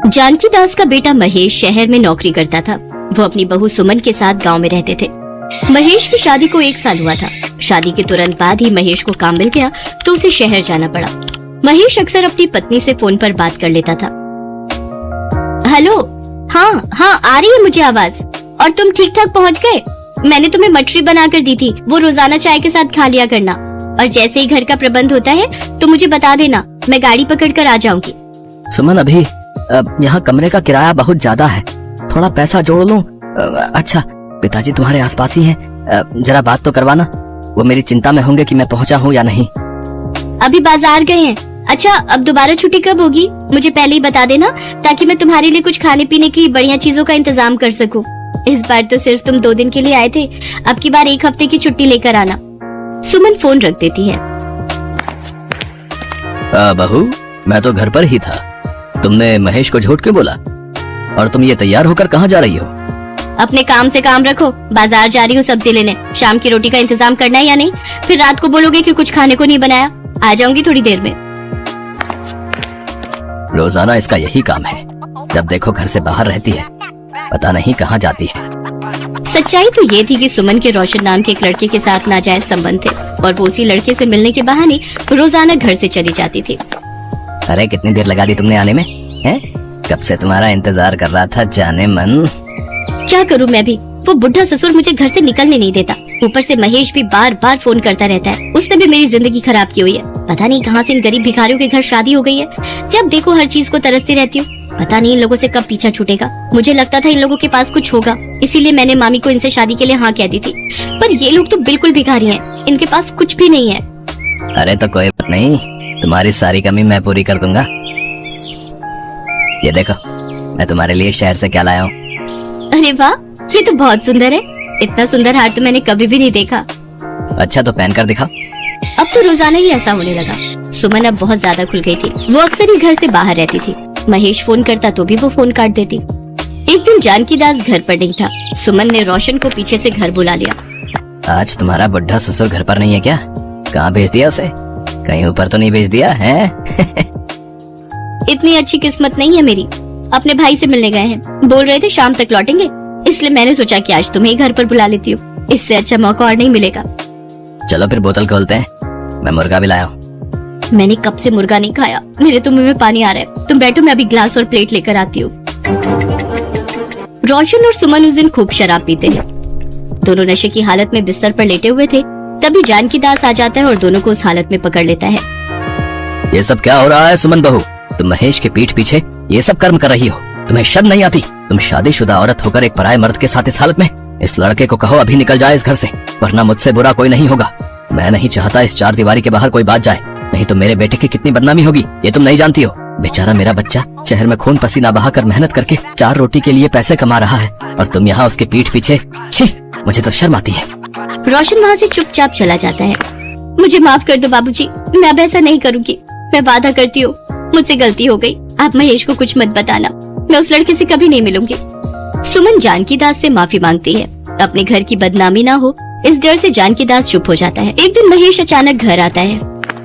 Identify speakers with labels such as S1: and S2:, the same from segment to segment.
S1: जानकी दास का बेटा महेश शहर में नौकरी करता था। वो अपनी बहू सुमन के साथ गांव में रहते थे। महेश की शादी को 1 साल हुआ था। शादी के तुरंत बाद ही महेश को काम मिल गया तो उसे शहर जाना पड़ा। महेश अक्सर अपनी पत्नी से फोन पर बात कर लेता था। हेलो, हाँ आ रही है मुझे आवाज। और तुम ठीक ठाक पहुँच गए? मैंने तुम्हें मटरी बना कर दी थी, वो रोजाना चाय के साथ खा लिया करना। और जैसे ही घर का प्रबंध होता है तो मुझे बता देना, मैं गाड़ी पकड़ कर आ जाऊंगी।
S2: सुमन, अभी यहाँ कमरे का किराया बहुत ज्यादा है, थोड़ा पैसा जोड़ लूं। अच्छा, पिताजी तुम्हारे आसपास ही हैं, जरा बात तो करवाना। वो मेरी चिंता में होंगे कि मैं पहुँचा हूँ या नहीं।
S1: अभी बाजार गए हैं। अच्छा, अब दोबारा छुट्टी कब होगी मुझे पहले ही बता देना, ताकि मैं तुम्हारे लिए कुछ खाने पीने की बढ़िया चीजों का इंतजाम कर सकूं। इस बार तो सिर्फ तुम 2 दिन के लिए आए थे, अब की बार 1 हफ्ते की छुट्टी लेकर आना। सुमन फोन रख देती है।
S2: बहू, मैं तो घर पर ही था। तुमने महेश को झूठ क्यों बोला? और तुम ये तैयार होकर कहाँ जा रही हो?
S1: अपने काम से काम रखो, बाजार जा रही हूँ सब्जी लेने। शाम की रोटी का इंतजाम करना है या नहीं? फिर रात को बोलोगे कि कुछ खाने को नहीं बनाया। आ जाऊंगी थोड़ी देर में।
S2: रोजाना इसका यही काम है, जब देखो घर से बाहर रहती है, पता नहीं कहाँ जाती है।
S1: सच्चाई तो ये थी कि सुमन के रोशन नाम के एक लड़के के साथ नाजायज संबंध थे और वो उसी लड़के से मिलने के बहाने रोजाना घर से चली जाती थी।
S2: अरे, कितनी देर लगा दी तुमने आने में? हैं? कब से तुम्हारा इंतजार कर रहा था जाने मन।
S1: क्या करूं मैं भी, वो बुढ़ा ससुर मुझे घर से निकलने नहीं देता। ऊपर से महेश भी बार बार फोन करता रहता है। उसने भी मेरी जिंदगी खराब की हुई है। पता नहीं कहाँ से इन गरीब भिखारियों के घर शादी हो गई है। जब देखो हर चीज को तरसती रहती हूँ। पता नहीं इन लोगों से कब पीछा छूटेगा। मुझे लगता था इन लोगों के पास कुछ होगा, इसीलिए मैंने मामी को इनसे शादी के लिए हाँ कह दी थी। पर ये लोग तो बिल्कुल भिखारी हैं, इनके पास कुछ भी नहीं है।
S2: अरे तो कोई बात नहीं, तुम्हारी सारी कमी मैं पूरी कर दूंगा। ये देखो, मैं तुम्हारे लिए शहर से क्या लाया हूँ।
S1: अरे वाह, ये तो बहुत सुंदर है। इतना सुंदर हार तो मैंने कभी भी नहीं देखा।
S2: अच्छा, तो पहन कर दिखाओ।
S1: अब तो रोजाना ही ऐसा होने लगा। सुमन अब बहुत ज्यादा खुल गई थी। वो अक्सर ही घर से बाहर रहती थी। महेश फोन करता तो भी वो फोन काट देती। एक दिन जानकी दास घर पर नहीं था। सुमन ने रोशन को पीछे से घर बुला लिया।
S2: आज तुम्हारा बुढ़ा ससुर घर पर नहीं है क्या? कहाँ भेज दिया उसे? कहीं ऊपर तो नहीं भेज दिया है?
S1: इतनी अच्छी किस्मत नहीं है मेरी। अपने भाई से मिलने गए हैं, बोल रहे थे शाम तक लौटेंगे, इसलिए मैंने सोचा कि आज तुम्हें ही घर पर बुला लेती हूँ। इससे अच्छा मौका और नहीं मिलेगा।
S2: चलो फिर बोतल खोलते हैं, मैं मुर्गा भी लाया हूँ।
S1: मैंने कब से मुर्गा नहीं खाया, मेरे तो मुंह में पानी आ रहा है। तुम बैठो, मैं अभी ग्लास और प्लेट लेकर आती हूँ। रोशन और सुमन उस दिन खूब शराब पीते हैं। दोनों नशे की हालत में बिस्तर पर लेटे हुए थे। तभी जानकी दास आ जाता है और दोनों को उस हालत में पकड़ लेता है।
S2: ये सब क्या हो रहा है सुमन बहू? तुम महेश के पीठ पीछे ये सब कर्म कर रही हो, तुम्हें शर्म नहीं आती? तुम शादीशुदा औरत होकर एक पराये मर्द के साथ इस हालत में। इस लड़के को कहो अभी निकल जाए इस घर से, वरना मुझसे बुरा कोई नहीं होगा। मैं नहीं चाहता इस 4 दीवारी के बाहर कोई बात जाए, नहीं तो मेरे बेटे की कितनी बदनामी होगी ये तुम नहीं जानती हो। बेचारा मेरा बच्चा शहर में खून पसीना बहाकर मेहनत करके 4 रोटी के लिए पैसे कमा रहा है, और तुम यहाँ उसके पीठ पीछे। छी, मुझे तो शर्म आती है।
S1: रोशन वहाँ से चुपचाप चला जाता है। मुझे माफ कर दो बाबूजी, मैं अब ऐसा नहीं करूँगी। मैं वादा करती हूँ, मुझसे गलती हो गई। आप महेश को कुछ मत बताना, मैं उस लड़के से कभी नहीं मिलूंगी। सुमन जानकी दास से माफी मांगती है। अपने घर की बदनामी ना हो, इस डर से जानकी दास चुप हो जाता है। एक दिन महेश अचानक घर आता है।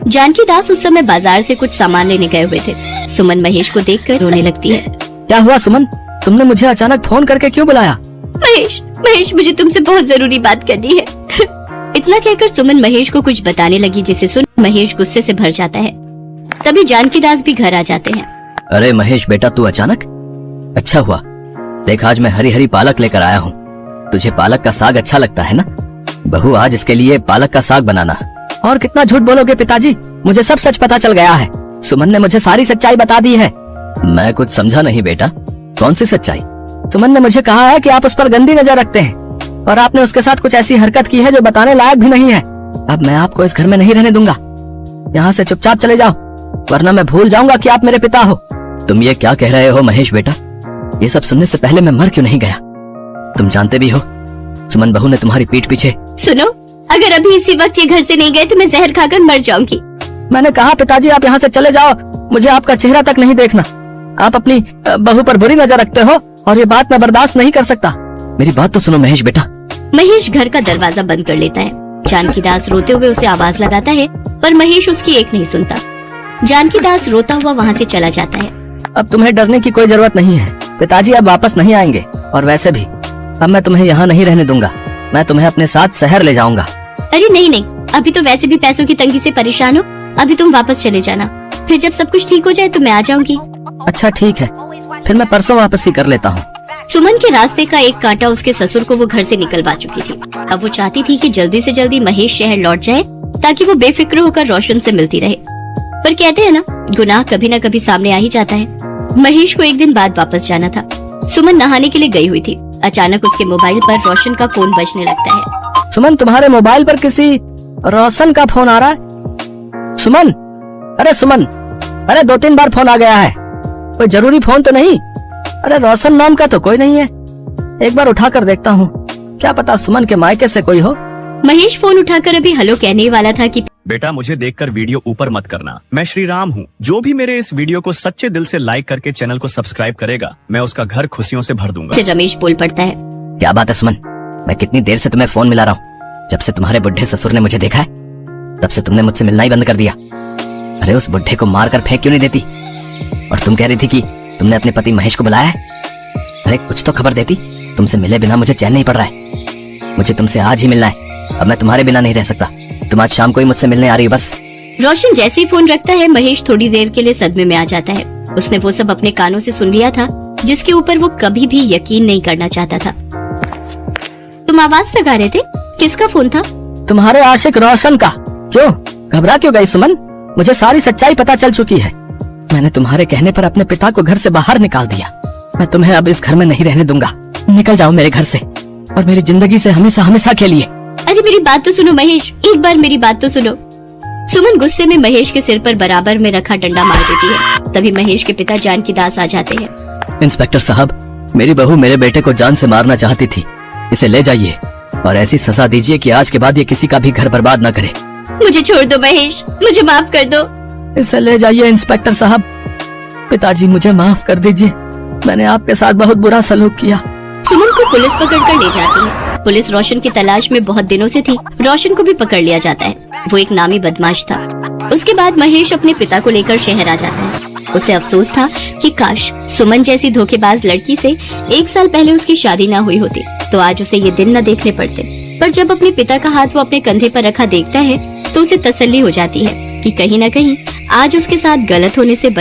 S1: जानकी दास उस समय बाजार से कुछ सामान लेने गए हुए थे। सुमन महेश को देखकर रोने लगती है।
S2: क्या हुआ सुमन, तुमने मुझे अचानक फोन करके क्यों बुलाया?
S1: महेश, मुझे तुमसे बहुत जरूरी बात करनी है। इतना कहकर सुमन महेश को कुछ बताने लगी, जिसे सुन महेश गुस्से से भर जाता है। तभी जानकी दास भी घर आ जाते हैं।
S2: अरे महेश बेटा, तू अचानक? अच्छा हुआ, देख आज मैं हरी हरी पालक लेकर आया हूँ। तुझे पालक का साग अच्छा लगता है ना? बहू, आज इसके लिए पालक का साग बनाना। और कितना झूठ बोलोगे पिताजी, मुझे सब सच पता चल गया है। सुमन ने मुझे सारी सच्चाई बता दी है। मैं कुछ समझा नहीं बेटा, कौन सी सच्चाई? सुमन ने मुझे कहा है कि आप उस पर गंदी नजर रखते हैं, और आपने उसके साथ कुछ ऐसी हरकत की है जो बताने लायक भी नहीं है। अब मैं आपको इस घर में नहीं रहने दूंगा। यहाँ से चुपचाप चले जाओ, वरना मैं भूल जाऊंगा कि आप मेरे पिता हो। तुम ये क्या कह रहे हो महेश बेटा? ये सब सुनने से पहले मैं मर क्यों नहीं गया? तुम जानते भी हो सुमन बहू ने तुम्हारी पीठ पीछे।
S1: सुनो, अगर अभी इसी वक्त ये घर से नहीं गए तो मैं जहर खाकर मर जाऊंगी।
S2: मैंने कहा पिताजी आप यहाँ से चले जाओ, मुझे आपका चेहरा तक नहीं देखना। आप अपनी बहू पर बुरी नजर रखते हो, और ये बात मैं बर्दाश्त नहीं कर सकता। मेरी बात तो सुनो महेश बेटा।
S1: महेश घर का दरवाजा बंद कर लेता है। जानकी दास रोते हुए उसे आवाज लगाता है, पर महेश उसकी एक नहीं सुनता। जानकी दास रोता हुआ वहाँ से चला जाता है।
S2: अब तुम्हें डरने की कोई जरूरत नहीं है। पिताजी अब वापस नहीं आएंगे और वैसे भी अब मैं तुम्हें यहाँ नहीं रहने दूंगा। मैं तुम्हें अपने साथ शहर ले जाऊंगा।
S1: अरे नहीं नहीं, अभी तो वैसे भी पैसों की तंगी से परेशान हो, अभी तुम वापस चले जाना। फिर जब सब कुछ ठीक हो जाए तो मैं आ जाऊंगी।
S2: अच्छा ठीक है, फिर मैं परसों वापस ही कर लेता हूँ।
S1: सुमन के रास्ते का एक कांटा उसके ससुर को वो घर से निकलवा चुकी थी। अब वो चाहती थी कि जल्दी से जल्दी महेश शहर लौट जाए ताकि वो बेफिक्र होकर रोशन से मिलती रहे। पर कहते हैं ना, गुनाह कभी न कभी सामने आ ही जाता है। महेश को एक दिन बाद वापस जाना था। सुमन नहाने के लिए गई हुई थी। अचानक उसके मोबाइल पर रोशन का फोन बजने लगता है।
S2: सुमन, तुम्हारे मोबाइल पर किसी रोशन का फोन आ रहा है। सुमन, अरे सुमन, अरे 2-3 बार फोन आ गया है। कोई जरूरी फोन तो नहीं? अरे रोशन नाम का तो कोई नहीं है। एक बार उठा कर देखता हूँ, क्या पता सुमन के मायके से कोई हो।
S1: महेश फोन उठाकर अभी हेलो कहने वाला था कि
S3: बेटा, मुझे देखकर वीडियो ऊपर मत करना। मैं श्री राम हूँ। जो भी मेरे इस वीडियो को सच्चे दिल से लाइक करके चैनल को सब्सक्राइब करेगा, मैं उसका घर खुशियों से भर दूंगा।
S1: से रमेश बोल पड़ता है।
S2: क्या बात है सुमन, मैं कितनी देर से तुम्हें फोन मिला रहा हूँ। जब से तुम्हारे बुढ़े ससुर ने मुझे देखा है तब से तुमने मुझसे मिलना ही बंद कर दिया। अरे उस बुढ़े को मार कर फेंक क्यों नहीं देती? और तुम कह रही थी कि तुमने अपने पति महेश को बुलाया है। अरे कुछ तो खबर देती। तुमसे मिले बिना मुझे चैन नहीं पड़ रहा है। मुझे तुमसे आज ही मिलना है। अब मैं तुम्हारे बिना नहीं रह सकता। तुम आज शाम को ही मुझसे मिलने आ रही हो बस।
S1: रोशन जैसे ही फोन रखता है, महेश थोड़ी देर के लिए सदमे में आ जाता है। उसने वो सब अपने कानों से सुन लिया था जिसके ऊपर वो कभी भी यकीन नहीं करना चाहता था। तुम आवाज लगा रहे थे? किसका फोन था?
S2: तुम्हारे आशिक रोशन का। क्यों घबरा क्यों गई सुमन? मुझे सारी सच्चाई पता चल चुकी है। मैंने तुम्हारे कहने पर अपने पिता को घर से बाहर निकाल दिया। मैं तुम्हें अब इस घर में नहीं रहने दूंगा। निकल जाओ मेरे घर से और मेरी जिंदगी से हमेशा हमेशा के लिए।
S1: अरे मेरी बात तो सुनो महेश, एक बार मेरी बात तो सुनो। सुमन गुस्से में महेश के सिर पर बराबर में रखा डंडा मार देती है। तभी महेश के पिता जान की दास आ जाते हैं।
S2: इंस्पेक्टर साहब, मेरी बहू मेरे बेटे को जान से मारना चाहती थी। इसे ले जाइए और ऐसी सजा दीजिए कि आज के बाद ये किसी का भी घर बर्बाद न करे।
S1: मुझे छोड़ दो महेश, मुझे माफ कर दो।
S2: इसे ले जाइए इंस्पेक्टर साहब। पिताजी मुझे माफ कर दीजिए, मैंने आपके साथ बहुत बुरा सलूक किया।
S1: सुमन को पुलिस पकड़कर ले जाती है। पुलिस रोशन की तलाश में बहुत दिनों से थी। रोशन को भी पकड़ लिया जाता है। वो एक नामी बदमाश था। उसके बाद महेश अपने पिता को लेकर शहर आ जाता है। उसे अफसोस था कि काश सुमन जैसी धोखेबाज लड़की से 1 साल पहले उसकी शादी न हुई होती तो आज उसे ये दिन न देखने पड़ते। पर जब अपने पिता का हाथ वो अपने कंधे पर रखा देखता है तो उसे तसल्ली हो जाती है कि कहीं न कहीं आज उसके साथ गलत होने से बच